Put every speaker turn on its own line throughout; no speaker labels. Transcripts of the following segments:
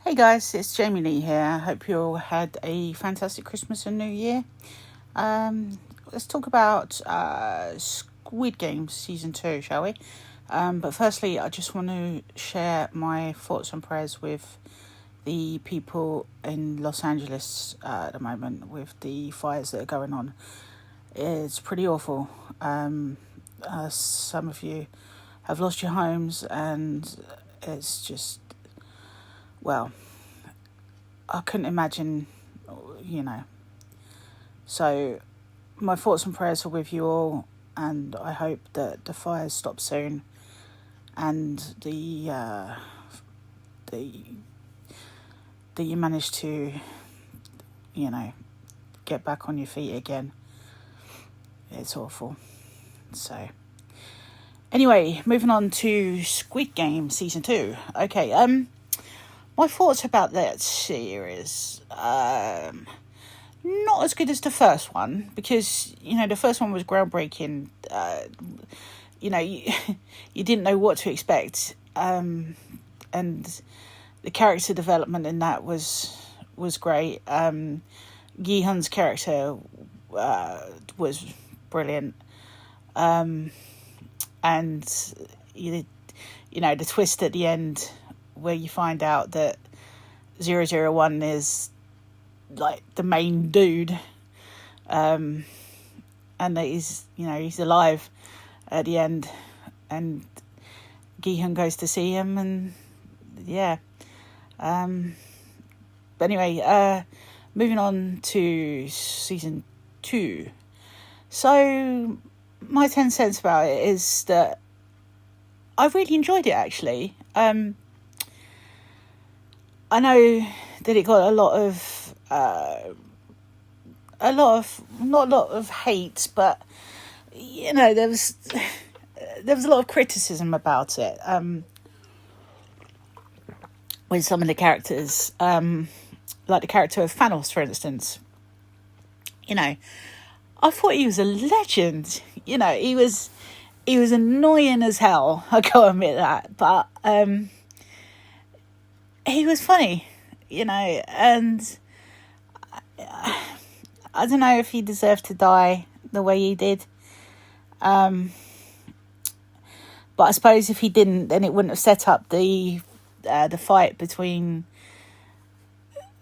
Hey guys, it's Jamie Lee here. I hope you all had a fantastic Christmas and New Year. Let's talk about Squid Game Season 2, shall we? But firstly, I just want to share my thoughts and prayers with the people in Los Angeles at the moment with the fires that are going on. It's pretty awful. Some of you have lost your homes, and it's just, well, I couldn't imagine, So my thoughts and prayers are with you all, and I hope that the fires stop soon, and that you manage to, get back on your feet again. It's awful. So, anyway, moving on to Squid Game Season 2. Okay, my thoughts about that series, not as good as the first one, because, the first one was groundbreaking. You didn't know what to expect. And the character development in that was great. Gi-Hun's character was brilliant. And, the twist at the end, where you find out that 001 is like the main dude, and that he's alive at the end, and Gi-Hun goes to see him, and but anyway, moving on to season 2. So my 10 cents about it is that I really enjoyed it, actually. I know that it got not a lot of hate, but there was a lot of criticism about it. With some of the characters, like the character of Thanos, for instance. I thought he was a legend. He was annoying as hell. I gotta admit that, but he was funny, and I don't know if he deserved to die the way he did. But I suppose if he didn't, then it wouldn't have set up the fight between,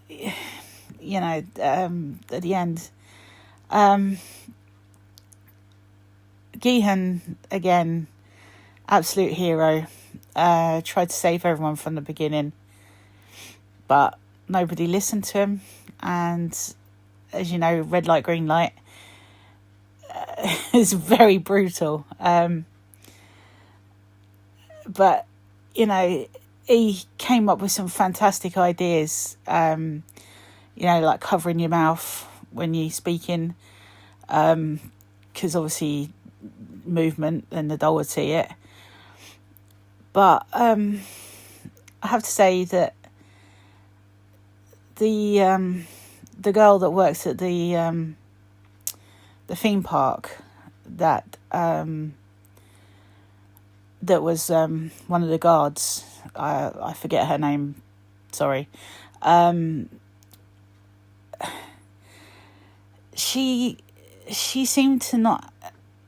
at the end. Gi-Hun, again, absolute hero. Tried to save everyone from the beginning, but nobody listened to him. And as you know, red light, green light is very brutal. But he came up with some fantastic ideas. Like covering your mouth when you're speaking, because obviously movement and the doll would see it. But I have to say that the girl that works at the theme park that was one of the guards, I forget her name, sorry. She seemed to not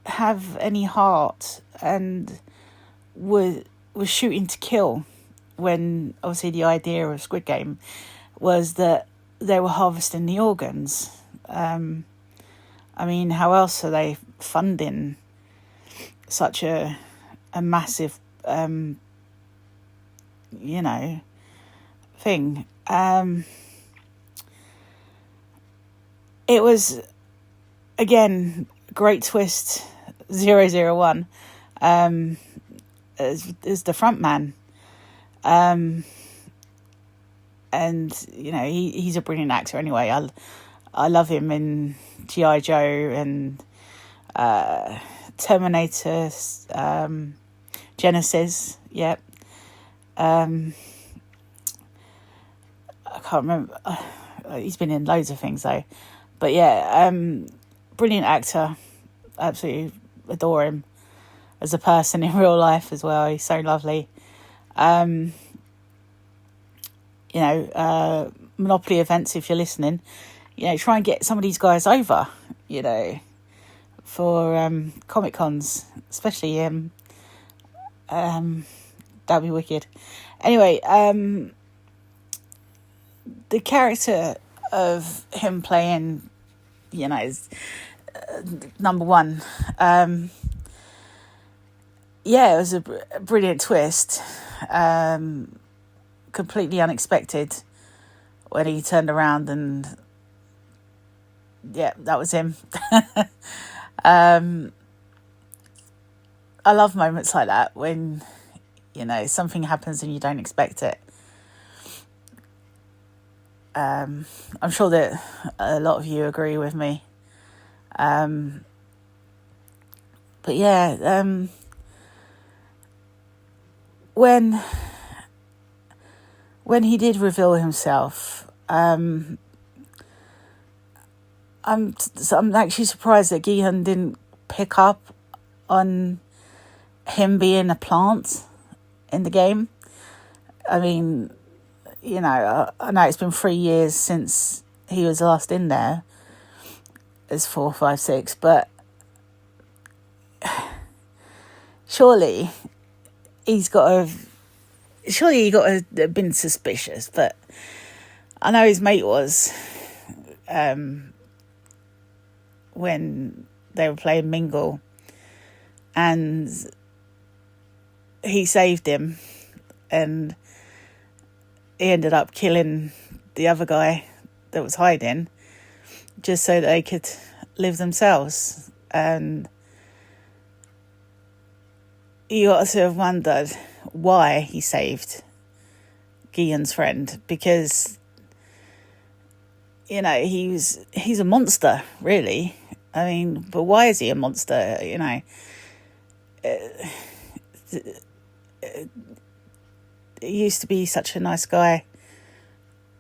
have any heart, and was shooting to kill, when obviously the idea of Squid Game was that they were harvesting the organs. How else are they funding such a massive thing? It was, again, great twist. 001 is the front man, and he's a brilliant actor anyway. I love him in G.I. Joe and Terminator, Genesis. Yep. I can't remember. He's been in loads of things though. But yeah, brilliant actor. Absolutely adore him as a person in real life as well. He's so lovely. Monopoly events, if you're listening, try and get some of these guys over, for Comic Cons, especially. That'd be wicked. Anyway, the character of him playing, is number one. It was a brilliant twist. Completely unexpected when he turned around and that was him. I love moments like that when something happens and you don't expect it. I'm sure that a lot of you agree with me. But when he did reveal himself, I'm actually surprised that Gi-Hun didn't pick up on him being a plant in the game. I mean, I know it's been 3 years since he was last in there as 4, 5, 6, but surely he got to have been suspicious. But I know his mate was, when they were playing Mingle, and he saved him, and he ended up killing the other guy that was hiding just so that they could live themselves. And you got to have wondered why he saved Gi-Hun's friend, because he's a monster, really. I mean, but why is he a monster? He used to be such a nice guy,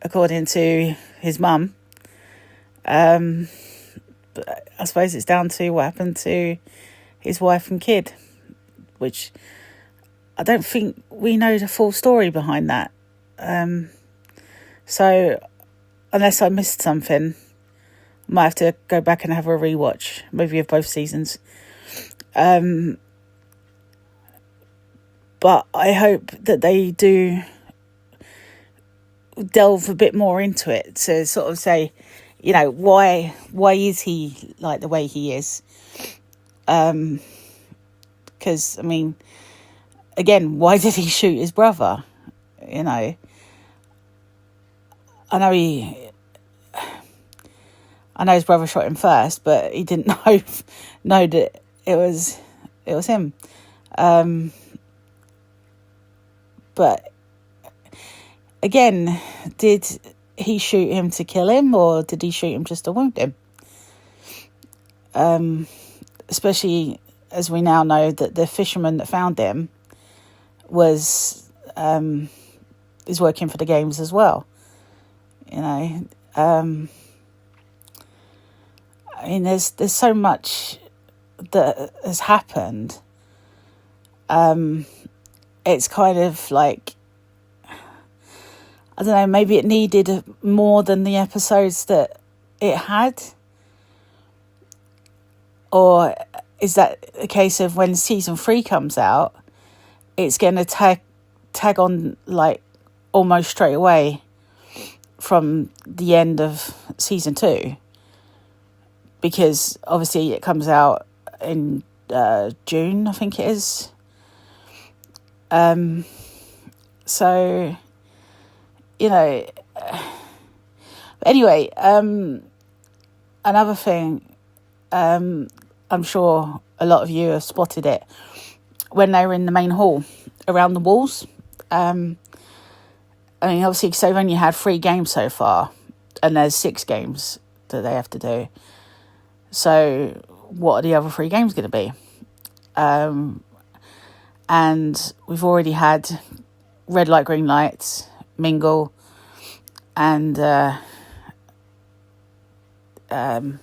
according to his mum. But I suppose it's down to what happened to his wife and kid, which I don't think we know the full story behind that. So unless I missed something, I might have to go back and have a rewatch, maybe of both seasons. But I hope that they do delve a bit more into it to sort of say, why is he like the way he is? Because, I mean, again, why did he shoot his brother? I know his brother shot him first, but he didn't know that it was him. But again, did he shoot him to kill him, or did he shoot him just to wound him? Especially as we now know that the fisherman that found him is working for the games as well. I mean, there's so much that has happened. It's kind of like, I don't know, maybe it needed more than the episodes that it had. Or is that a case of when season 3 comes out, it's going to tag on like almost straight away from the end of season 2? Because obviously it comes out in June, I think it is. So, anyway, another thing, I'm sure a lot of you have spotted it when they were in the main hall around the walls. I mean, obviously, because they've only had 3 games so far, and there's 6 games that they have to do. So, what are the other 3 games going to be? And we've already had red light, green light, mingle, and the other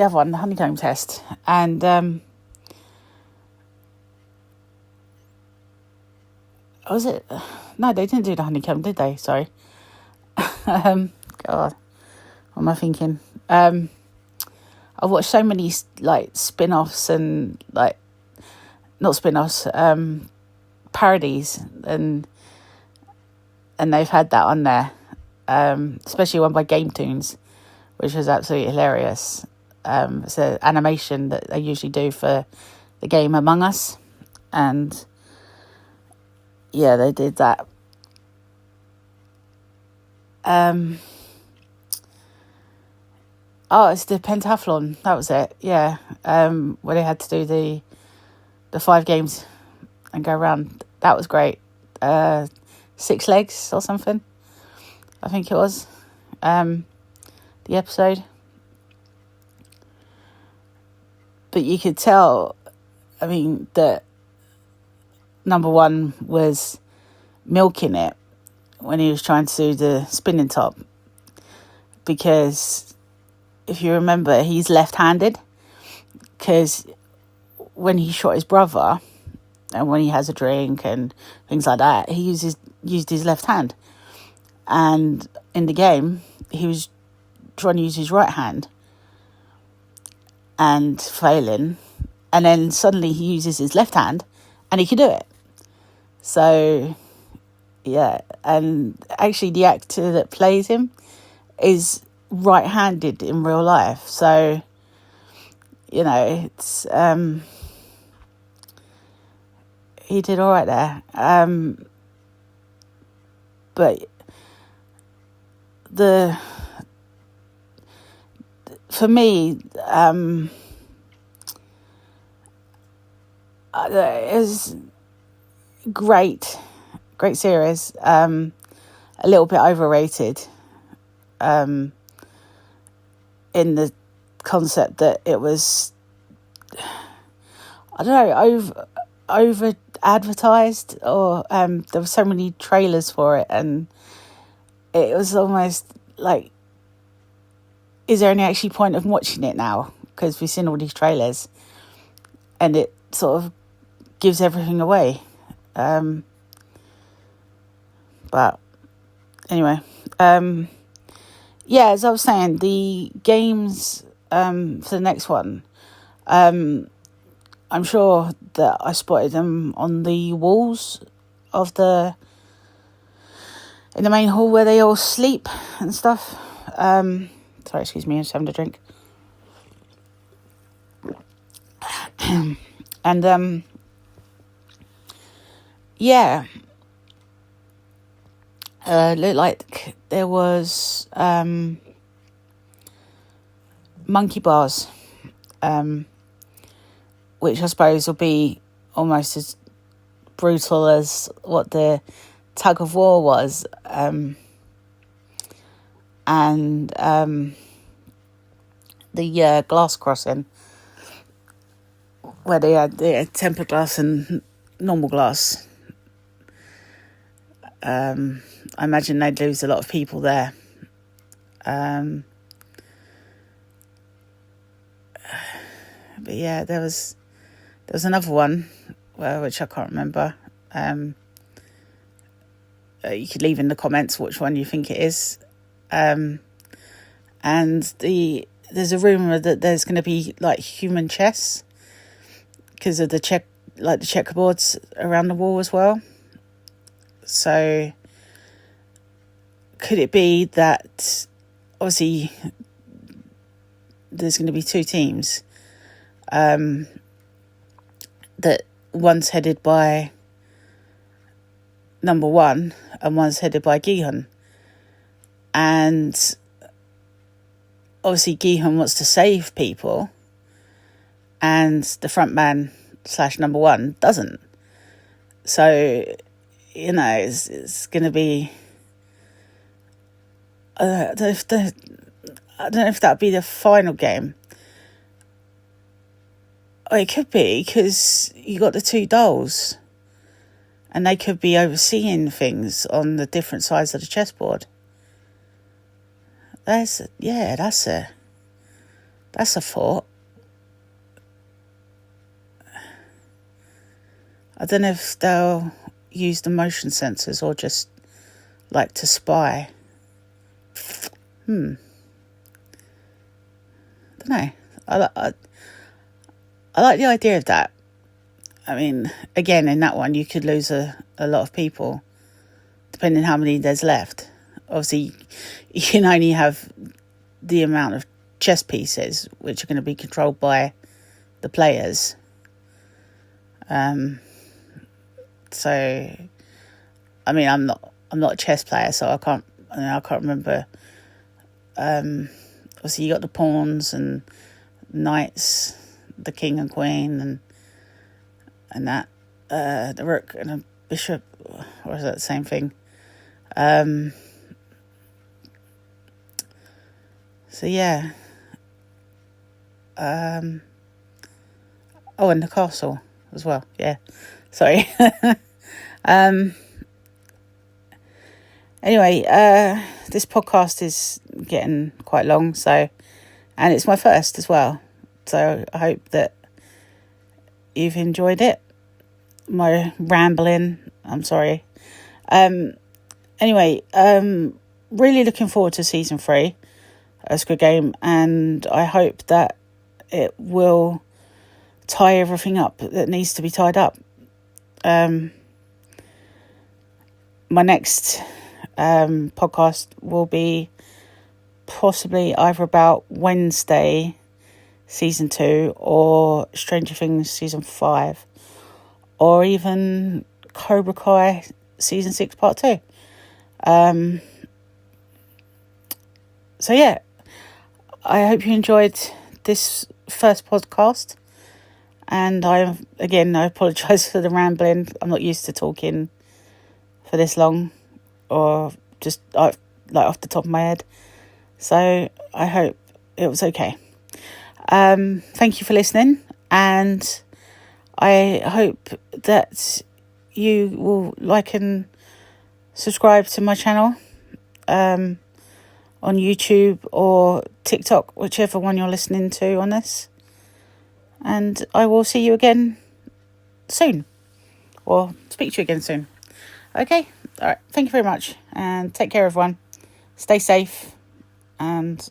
one, the honeycomb test. And Was it? No, they didn't do the honeycomb, did they? Sorry. God, what am I thinking? I've watched so many like spin-offs and like not spin-offs, parodies, and they've had that on there, especially one by Game Toons, which was absolutely hilarious. It's an animation that they usually do for the game Among Us, and yeah, they did that. It's the pentathlon. That was it. Yeah, where they had to do the 5 games and go around. That was great. 6 legs or something, I think it was. The episode, but you could tell. I mean, that number one was milking it when he was trying to do the spinning top, because if you remember, he's left-handed, because when he shot his brother and when he has a drink and things like that, he used his left hand, and in the game he was trying to use his right hand and failing, and then suddenly he uses his left hand and he can do it. So yeah, and actually the actor that plays him is right-handed in real life, so you know, it's he did all right there. But for me, it was great series. A little bit overrated, in the concept that it was, I don't know, over advertised, or there were so many trailers for it, and it was almost like, is there any actually point of watching it now, because we've seen all these trailers and it sort of gives everything away. But anyway, yeah, as I was saying, the games for the next one, I'm sure that I spotted them on the walls of in the main hall where they all sleep and stuff. Sorry, excuse me, I'm just having a drink. And yeah, looked like there was monkey bars, which I suppose will be almost as brutal as what the tug of war was, and the glass crossing, where they had the tempered glass and normal glass. I imagine they'd lose a lot of people there. But yeah, there was another one, which I can't remember. You could leave in the comments which one you think it is. And there's a rumour that there's going to be like human chess, because of the checkerboards around the wall as well. So could it be that obviously there's going to be 2 teams, that one's headed by number one and one's headed by Gi-Hun, and obviously Gi-Hun wants to save people and the front man / number one doesn't. So, you know, it's going to be, I don't know if that'd be the final game. Or it could be, because you got the 2 dolls and they could be overseeing things on the different sides of the chessboard. That's a thought. I don't know if they'll use the motion sensors or just like to spy? Don't know. I like the idea of that. I mean, again, in that one, you could lose a lot of people, depending how many there's left. Obviously, you can only have the amount of chess pieces, which are going to be controlled by the players. So, I mean, I'm not a chess player, so I can't remember. Obviously, you got the pawns and knights, the king and queen, and that the rook and a bishop, or is that the same thing? So yeah. Oh, and the castle as well. Yeah, sorry. Anyway, this podcast is getting quite long, and it's my first as well. So I hope that you've enjoyed it. My rambling. I'm sorry. Anyway, really looking forward to season 3 of Squid Game, and I hope that it will tie everything up that needs to be tied up. My next podcast will be possibly either about Wednesday season 2 or Stranger Things season 5, or even Cobra Kai season 6 part 2. So yeah, I hope you enjoyed this first podcast, and I apologise for the rambling. I'm not used to talking for this long, or just like off the top of my head. So I hope it was okay. Thank you for listening, and I hope that you will like and subscribe to my channel on YouTube or TikTok, whichever one you're listening to on this. And I will see you again soon, or speak to you again soon. Okay, all right. Thank you very much, and take care, everyone. Stay safe and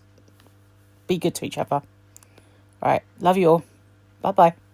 be good to each other. All right, love you all. Bye-bye.